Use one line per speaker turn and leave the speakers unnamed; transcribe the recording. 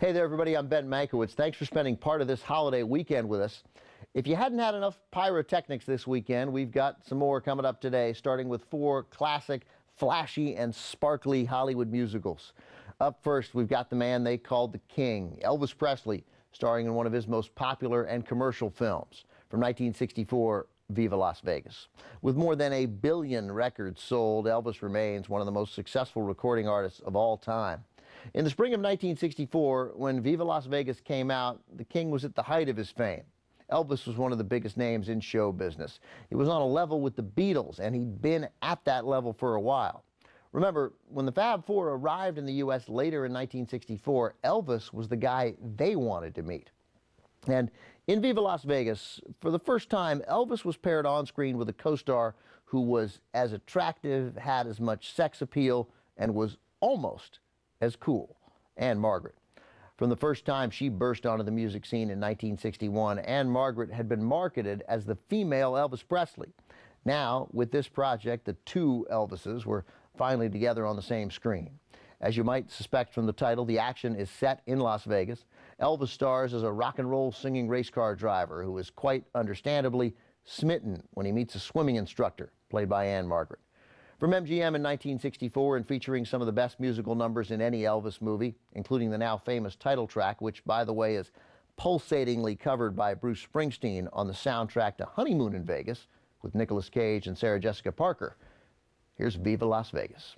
Hey there, everybody. I'm Ben Mankiewicz. Thanks for spending part of this holiday weekend with us. If you hadn't had enough pyrotechnics this weekend, we've got some more coming up today, starting with 4 classic, flashy, and sparkly Hollywood musicals. Up first, we've got the man they called the King, Elvis Presley, starring in one of his most popular and commercial films from 1964, Viva Las Vegas. With more than 1 billion records sold, Elvis remains one of the most successful recording artists of all time. In the spring of 1964, when Viva Las Vegas came out, the King was at the height of his fame. Elvis was one of the biggest names in show business. He was on a level with the Beatles, and he'd been at that level for a while. Remember, when the Fab Four arrived in the U.S. later in 1964, Elvis was the guy they wanted to meet. And in Viva Las Vegas, for the first time, Elvis was paired on screen with a co-star who was as attractive, had as much sex appeal, and was almost as cool, Anne Margaret. From the first time she burst onto the music scene in 1961, Anne Margaret had been marketed as the female Elvis Presley. Now, with this project, the two Elvises were finally together on the same screen. As you might suspect from the title, the action is set in Las Vegas. Elvis stars as a rock and roll singing race car driver who is quite understandably smitten when he meets a swimming instructor, played by Anne Margaret. From MGM in 1964 and featuring some of the best musical numbers in any Elvis movie, including the now famous title track, which, by the way, is pulsatingly covered by Bruce Springsteen on the soundtrack to Honeymoon in Vegas with Nicolas Cage and Sarah Jessica Parker. Here's Viva Las Vegas.